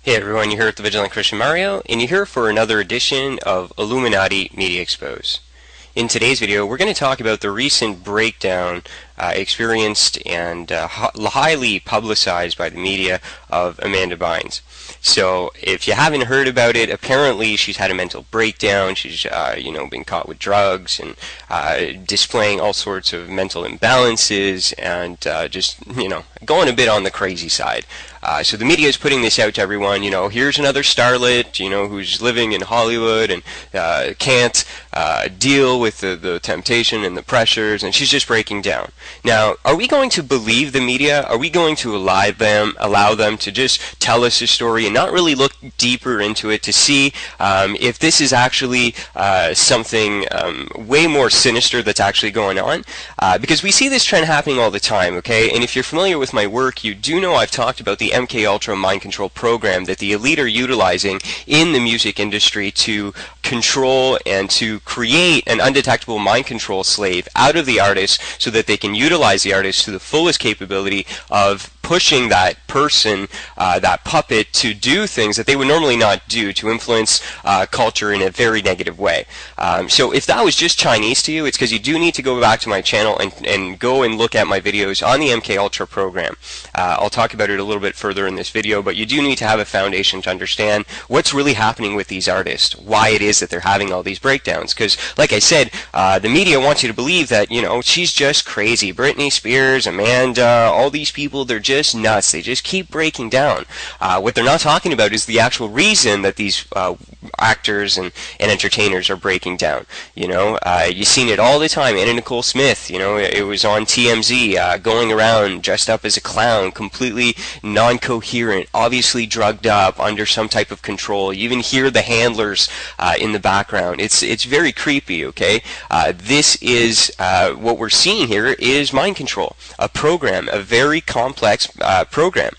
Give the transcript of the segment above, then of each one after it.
Hey everyone, you're here at the Vigilant Christian Mario, and you're here for another edition of Illuminati Media Expose. In today's video, we're going to talk about the recent breakdown experienced and highly publicized by the media of Amanda Bynes. So, if you haven't heard about it, apparently she's had a mental breakdown. She's, been caught with drugs and displaying all sorts of mental imbalances and going a bit on the crazy side. So the media is putting this out to everyone. Here's another starlet, who's living in Hollywood and can't deal with the temptation and the pressures, and she's just breaking down. Now, are we going to believe the media? Are we going to allow them to just tell us a story and not really look deeper into it to see if this is actually something way more sinister that's actually going on? Because we see this trend happening all the time, okay? And if you're familiar with my work, you do know I've talked about the MK Ultra mind control program that the elite are utilizing in the music industry to control and to create an undetectable mind control slave out of the artist so that they can utilize the artist to the fullest capability of pushing that person, that puppet, to do things that they would normally not do, to influence culture in a very negative way. So if that was just Chinese to you, it's because you do need to go back to my channel and go and look at my videos on the MK Ultra program. I'll talk about it a little bit further in this video, but you do need to have a foundation to understand what's really happening with these artists, why it is that they're having all these breakdowns. Because, like I said, the media wants you to believe that, she's just crazy. Britney Spears, Amanda, all these people, they're just nuts. They just keep breaking down. What they're not talking about is the actual reason that these actors and entertainers are breaking down. You've seen it all the time. Anna Nicole Smith, it was on TMZ, going around dressed up as a clown, completely non-coherent, obviously drugged up, under some type of control. You even hear the handlers in the background. It's very creepy, okay? This is what we're seeing here is mind control, a program, a very complex program.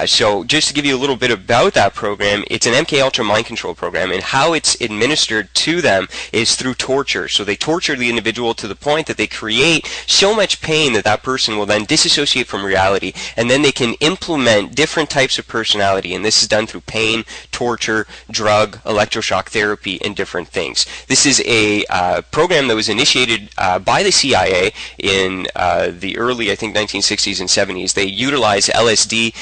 So just to give you a little bit about that program, it's an MK Ultra mind control program, and how it's administered to them is through torture. So they torture the individual to the point that they create so much pain that that person will then disassociate from reality, and then they can implement different types of personality, and this is done through pain, torture, drug, electroshock therapy, and different things. This is a program that was initiated by the CIA in the early, I think, 1960s and 70s. They utilized LSD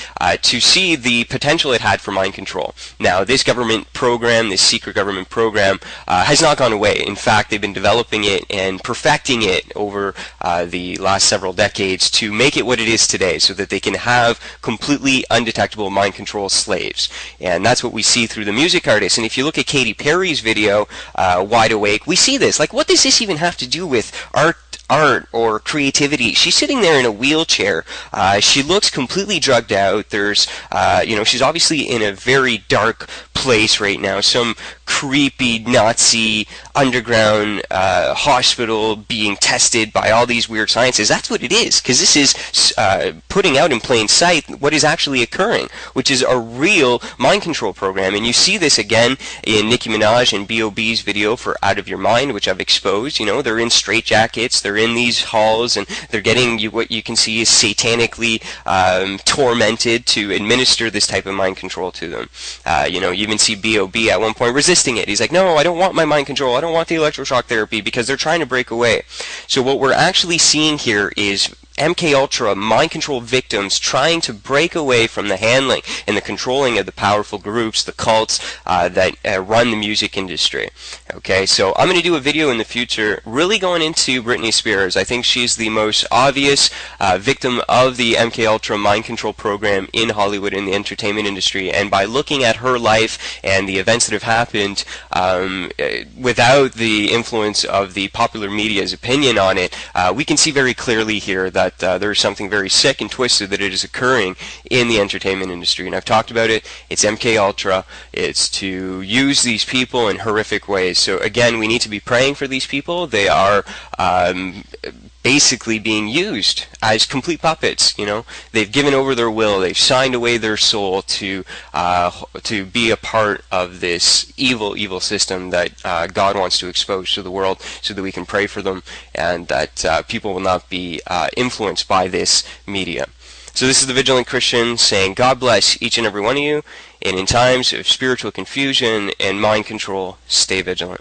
to see the potential it had for mind control. Now, this government program, this secret government program, has not gone away. In fact, they've been developing it and perfecting it over the last several decades to make it what it is today, so that they can have completely undetectable mind control slaves. And that's what we see through the music artists. And if you look at Katy Perry's video, Wide Awake, we see this. Like, what does this even have to do with art or creativity? She's sitting there in a wheelchair. She looks completely drugged out. There's, she's obviously in a very dark place right now. Some creepy Nazi underground hospital being tested by all these weird sciences. That's what it is, because this is putting out in plain sight what is actually occurring, which is a real mind control program. And you see this again in Nicki Minaj and B.O.B.'s video for Out of Your Mind, which I've exposed. They're in straitjackets, they're in these halls, and they're getting what you can see is satanically tormented to administer this type of mind control to them. You even see B.O.B. at one point resisting it. He's like, no, I don't want my mind control. I don't want the electroshock therapy, because they're trying to break away. So what we're actually seeing here is MK Ultra mind control victims trying to break away from the handling and the controlling of the powerful groups, the cults that run the music industry. Okay, so I'm going to do a video in the future really going into Britney Spears. I think she's the most obvious victim of the MK Ultra mind control program in Hollywood, in the entertainment industry. And by looking at her life and the events that have happened without the influence of the popular media's opinion on it, we can see very clearly here that there's something very sick and twisted that it is occurring in the entertainment industry. And I've talked about it. It's MK Ultra. It's to use these people in horrific ways. So again, we need to be praying for these people. They are basically being used as complete puppets. They've given over their will. They've signed away their soul to be a part of this evil system that God wants to expose to the world, so that we can pray for them and that people will not be influenced by this media. So this is the Vigilant Christian saying, God bless each and every one of you, and in times of spiritual confusion and mind control, stay vigilant.